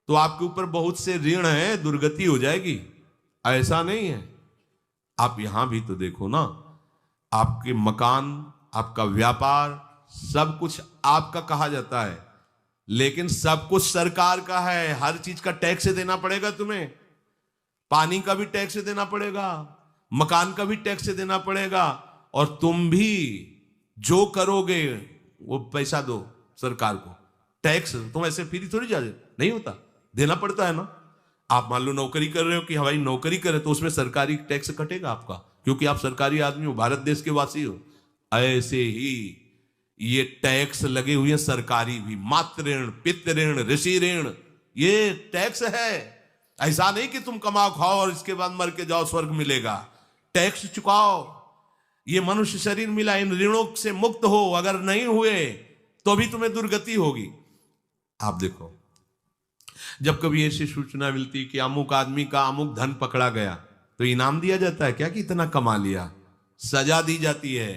तो आपके ऊपर बहुत से ऋण है, दुर्गति हो जाएगी। ऐसा नहीं है। आप यहां भी तो देखो ना, आपके मकान, आपका व्यापार, सब कुछ आपका कहा जाता है, लेकिन सब कुछ सरकार का है। हर चीज का टैक्स देना पड़ेगा तुम्हें। पानी का भी टैक्स देना पड़ेगा, मकान का भी टैक्स देना पड़ेगा, और तुम भी जो करोगे वो पैसा दो सरकार को। टैक्स तुम ऐसे फ्री थोड़ी जा नहीं होता, देना पड़ता है ना। आप मान लो नौकरी कर रहे हो कि हमारी नौकरी करे, तो उसमें सरकारी टैक्स कटेगा आपका, क्योंकि आप सरकारी आदमी हो, भारत देश के वासी हो। ऐसे ही ये टैक्स लगे हुए हैं सरकारी भी, मातृ ऋण, पितृ ऋण, ऋषि ऋण, ये टैक्स है। ऐसा नहीं कि तुम कमाओ खाओ और इसके बाद मर के जाओ स्वर्ग मिलेगा। टैक्स चुकाओ। ये मनुष्य शरीर मिला, इन ऋणों से मुक्त हो। अगर नहीं हुए तो भी तुम्हें दुर्गति होगी। आप देखो, जब कभी ऐसी सूचना मिलती कि अमुक आदमी का अमुक धन पकड़ा गया, तो इनाम दिया जाता है क्या कि इतना कमा लिया? सजा दी जाती है।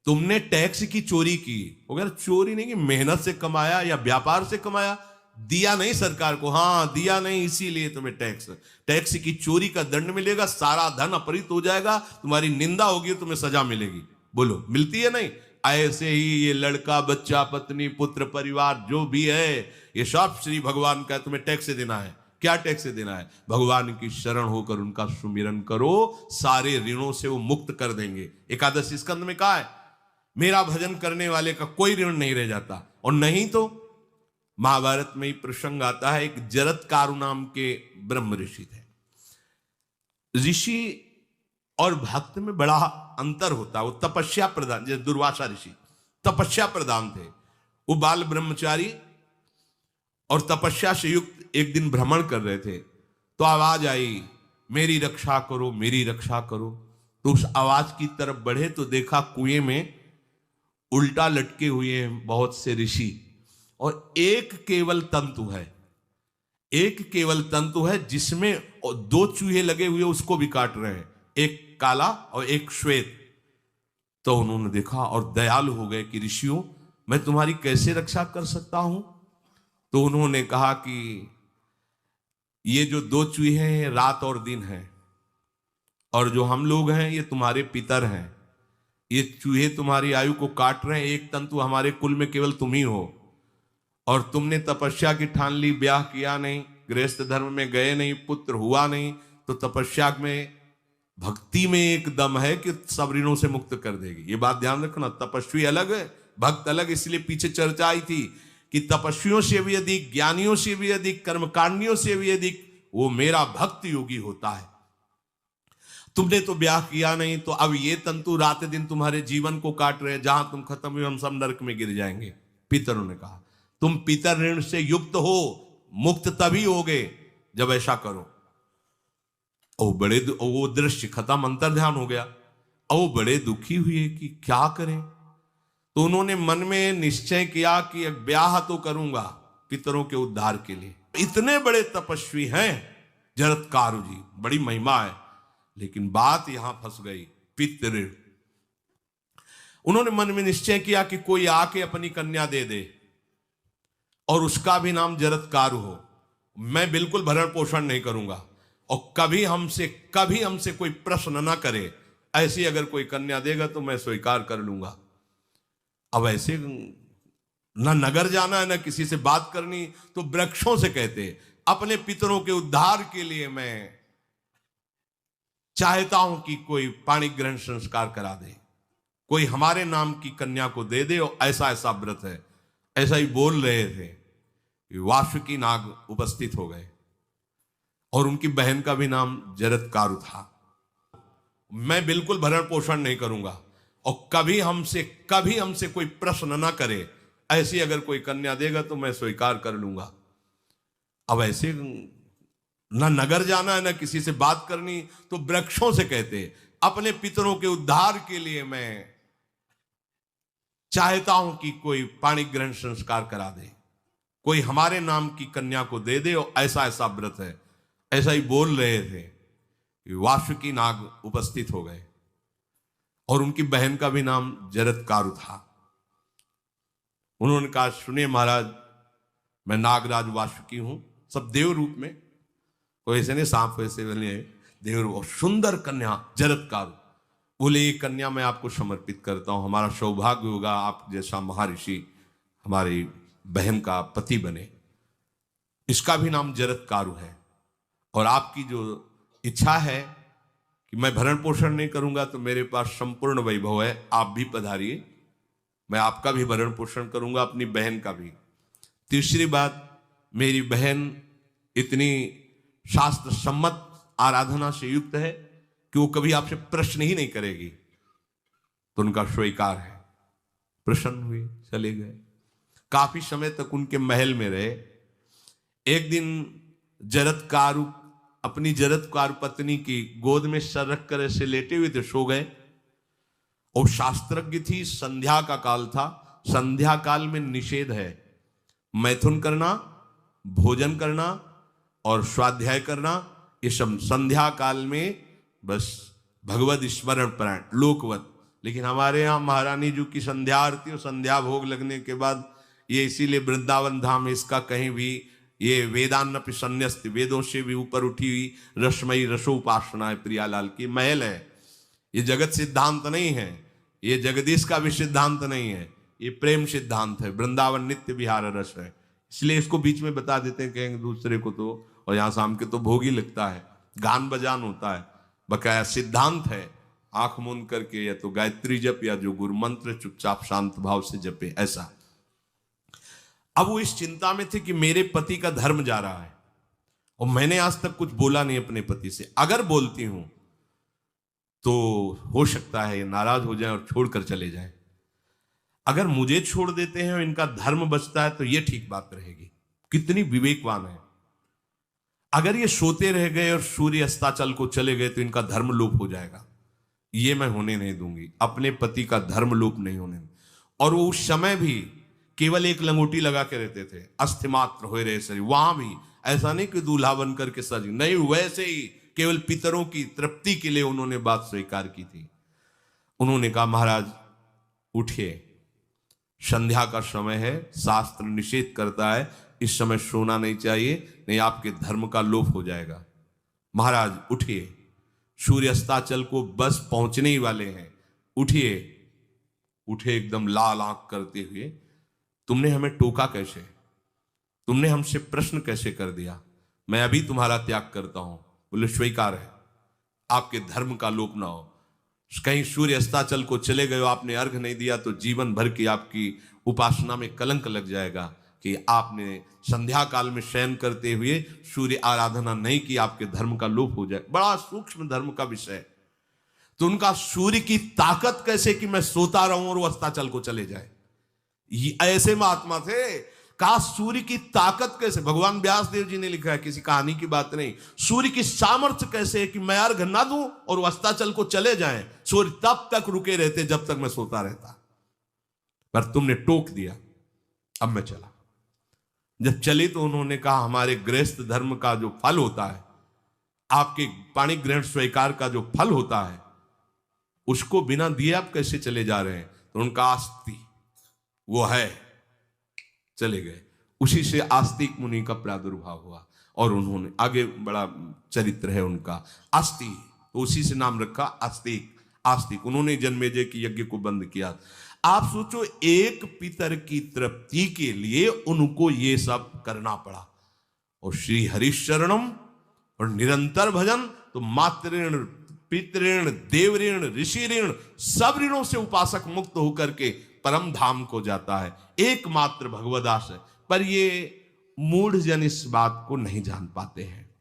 तुमने टैक्स की चोरी की, अगर चोरी नहीं की, मेहनत से कमाया या व्यापार से कमाया, दिया नहीं सरकार को, हाँ दिया नहीं, इसीलिए तुम्हें टैक्स की चोरी का दंड मिलेगा। सारा धन अपहृत हो जाएगा, तुम्हारी निंदा होगी, तुम्हें सजा मिलेगी। बोलो मिलती है नहीं? ऐसे ही ये लड़का, बच्चा, पत्नी, पुत्र, परिवार जो भी है, ये सब श्री भगवान का तुम्हें टैक्स देना है। क्या टैक्स देना है? भगवान की शरण होकर उनका सुमिरन करो, सारे ऋणों से वो मुक्त कर देंगे। एकादश स्कंद में कहा है, मेरा भजन करने वाले का कोई ऋण नहीं रह जाता। और नहीं तो महाभारत में ही प्रसंग आता है, एक जरत्कारु नाम के ब्रह्म ऋषि थे। ऋषि और भक्त में बड़ा अंतर होता है। वो तपस्या प्रधान, जैसे दुर्वासा ऋषि तपस्या प्रधान थे, वो बाल ब्रह्मचारी और तपस्या से युक्त एक दिन भ्रमण कर रहे थे, तो आवाज आई, मेरी रक्षा करो, मेरी रक्षा करो। तो उस आवाज की तरफ बढ़े तो देखा कुएं में उल्टा लटके हुए हैं बहुत से ऋषि, और एक केवल तंतु है, एक केवल तंतु है जिसमें दो चूहे लगे हुए उसको भी काट रहे हैं, एक काला और एक श्वेत। तो उन्होंने देखा और दयालु हो गए कि ऋषियों, मैं तुम्हारी कैसे रक्षा कर सकता हूं? तो उन्होंने कहा कि ये जो दो चूहे हैं रात और दिन हैं, और जो हम लोग हैं ये तुम्हारे पितर हैं। ये चूहे तुम्हारी आयु को काट रहे हैं, एक तंतु हमारे कुल में केवल तुम ही हो, और तुमने तपस्या की ठान ली, ब्याह किया नहीं, गृहस्थ धर्म में गए नहीं, पुत्र हुआ नहीं, तो तपस्या में, भक्ति में एक दम है कि सब ऋणों से मुक्त कर देगी। ये बात ध्यान रखना, तपस्वी अलग है, भक्त अलग। इसलिए पीछे चर्चा आई थी कि तपस्वियों से भी अधिक, ज्ञानियों से भी अधिक, कर्मकांडियों से भी अधिक वो मेरा भक्त योगी होता है। तुमने तो ब्याह किया नहीं, तो अब ये तंतु रात दिन तुम्हारे जीवन को काट रहे हैं, जहां तुम खत्म हुए हम सब नरक में गिर जाएंगे। पितरों ने कहा, तुम पितर ऋण से युक्त हो, मुक्त तभी होगे जब ऐसा करो। वो दृश्य खत्म, अंतर ध्यान हो गया। वो बड़े दुखी हुए कि क्या करें। तो उन्होंने मन में निश्चय किया कि ब्याह तो करूंगा पितरों के उद्धार के लिए। इतने बड़े तपस्वी हैं जरत्कारु जी, बड़ी महिमा है, लेकिन बात यहां फंस गई, पितृ। उन्होंने मन में निश्चय किया कि कोई आके अपनी कन्या दे दे और उसका भी नाम जरत्कारु हो। मैं बिल्कुल भरण पोषण नहीं करूंगा, और कभी हमसे कोई प्रश्न ना करे। ऐसी अगर कोई कन्या देगा तो मैं स्वीकार कर लूंगा। अब ऐसे ना नगर जाना है, ना किसी से बात करनी, तो वृक्षों से कहते, अपने पितरों के उद्धार के लिए मैं चाहता हूं कि कोई पाणी ग्रहण संस्कार करा दे, कोई हमारे नाम की कन्या को दे दे, और ऐसा ऐसा व्रत है। ऐसा ही बोल रहे थे कि वासुकी नाग उपस्थित हो गए, और उनकी बहन का भी नाम जरत्कारु था। मैं बिल्कुल भरण पोषण नहीं करूंगा, और कभी हमसे कोई प्रश्न ना करे। ऐसी अगर कोई कन्या देगा तो मैं स्वीकार कर लूंगा। अब ऐसे ना नगर जाना है, ना किसी से बात करनी, तो वृक्षों से कहते, अपने पितरों के उद्धार के लिए मैं चाहता हूं कि कोई पाणी ग्रहण संस्कार करा दे, कोई हमारे नाम की कन्या को दे दे, और ऐसा ऐसा व्रत है। ऐसा ही बोल रहे थे कि वासुकी नाग उपस्थित हो गए, और उनकी बहन का भी नाम जरत्कारु था। उन्होंने कहा, सुनिए महाराज, मैं नागराज वासुकी हूं, सब देव रूप में, कोई ऐसे नहीं सांप वैसे बने, देव रूप। और सुंदर कन्या जरत्कारु, बोले ये कन्या मैं आपको समर्पित करता हूं, हमारा सौभाग्य होगा आप जैसा महर्षि हमारी बहन का पति बने। इसका भी नाम जरत्कारु है। और आपकी जो इच्छा है कि मैं भरण पोषण नहीं करूंगा तो मेरे पास संपूर्ण वैभव है, आप भी पधारिए, मैं आपका भी भरण पोषण करूंगा, अपनी बहन का भी। तीसरी बात, मेरी बहन इतनी शास्त्र सम्मत आराधना से युक्त है कि वो कभी आपसे प्रश्न ही नहीं करेगी, तो उनका स्वीकार है। प्रसन्न हुए, चले गए। काफी समय तक उनके महल में रहे। एक दिन जरत्कारु अपनी जरत्कारु पत्नी की गोद में सर रख कर ऐसे लेटे हुए थे, सो गए। और शास्त्रज्ञ थी, संध्या का काल था। संध्या काल में निषेध है मैथुन करना, भोजन करना और स्वाध्याय करना, ये सब संध्या काल में बस भगवत स्मरण परायण लोकवत। लेकिन हमारे यहाँ महारानी जी की संध्या आरती और संध्या भोग लगने के बाद ये इसीलिए वृंदावन धाम इसका कहीं भी ये वेदान्नपि संन्यस्त, वेदों से भी ऊपर उठी हुई रसमयी रसोपासना है, प्रियालाल की महल है। ये जगत सिद्धांत नहीं है, ये जगदीश का भी सिद्धांत नहीं है, ये प्रेम सिद्धांत है। वृंदावन नित्य विहार रस है, इसलिए इसको बीच में बता देते हैं, कहेंगे दूसरे को तो। और यहाँ शाम के तो भोग ही लगता है, गान बजान होता है, बकाया सिद्धांत है। आंख मूंद करके या तो गायत्री जप या जो गुरु मंत्र चुपचाप शांत भाव से जपे, ऐसा। अब वो इस चिंता में थे कि मेरे पति का धर्म जा रहा है और मैंने आज तक कुछ बोला नहीं अपने पति से। अगर बोलती हूं तो हो सकता है ये नाराज हो जाए और छोड़कर चले जाए। अगर मुझे छोड़ देते हैं और इनका धर्म बचता है तो ये ठीक बात रहेगी। कितनी विवेकवान है। अगर ये सोते रह गए और सूर्य अस्ताचल को चले गए तो इनका धर्म लोप हो जाएगा। ये मैं होने नहीं दूंगी, अपने पति का धर्म लोप नहीं होने। और वो उस समय भी केवल एक लंगोटी लगा के रहते थे, अस्थिमात्र हो रहे शरीर। वहां भी ऐसा नहीं कि दूल्हा बन करके सज, नहीं, वैसे ही केवल पितरों की तृप्ति के लिए उन्होंने बात स्वीकार की थी। उन्होंने कहा महाराज उठिए, संध्या का समय है, शास्त्र निषेध करता है इस समय सोना नहीं चाहिए, नहीं आपके धर्म का लोप हो जाएगा। महाराज उठिए, सूर्य अस्ताचल को बस पहुंचने ही वाले हैं, उठिए। उठे एकदम लाल आंख करते हुए, तुमने हमें टोका कैसे, तुमने हमसे प्रश्न कैसे कर दिया, मैं अभी तुम्हारा त्याग करता हूं। बोले स्वीकार है, आपके धर्म का लोप ना हो। कहीं सूर्य अस्ताचल को चले गए, आपने अर्घ नहीं दिया तो जीवन भर की आपकी उपासना में कलंक लग जाएगा कि आपने संध्या काल में शयन करते हुए सूर्य आराधना नहीं की, आपके धर्म का लोप हो जाए। बड़ा सूक्ष्म धर्म का विषय। तो उनका सूर्य की ताकत कैसे कि मैं सोता रहूं और वो अस्ताचल को चले जाए, ये ऐसे महात्मा थे। का सूर्य की ताकत कैसे, भगवान व्यास देव जी ने लिखा है, किसी कहानी की बात नहीं। सूर्य की सामर्थ्य कैसे है कि मैं अर्घ ना दूं और वो अस्ताचल को चले जाएं, सूर्य तब तक रुके रहते जब तक मैं सोता रहता। पर तुमने टोक दिया, अब मैं चला। जब चले तो उन्होंने कहा हमारे गृहस्थ धर्म का जो फल होता है, आपके पाणी ग्रहण स्वीकार का जो फल होता है, उसको बिना दिए आप कैसे चले जा रहे हैं। तो उनका आस्ति वो है, चले गए। उसी से आस्तिक मुनि का प्रादुर्भाव हुआ और उन्होंने आगे बड़ा चरित्र है उनका, आस्ति, तो उसी से नाम रखा आस्तिक। आस्तिक उन्होंने जन्मेजय की यज्ञ को बंद किया। आप सोचो, एक पितर की तृप्ति के लिए उनको ये सब करना पड़ा। और श्री हरिशरणम और निरंतर भजन, तो मातृण पितृण देवऋण ऋषि ऋण सब ऋणों से उपासक मुक्त होकर के परम धाम को जाता है, एकमात्र भगवदास है। पर ये मूढ़ जन इस बात को नहीं जान पाते हैं।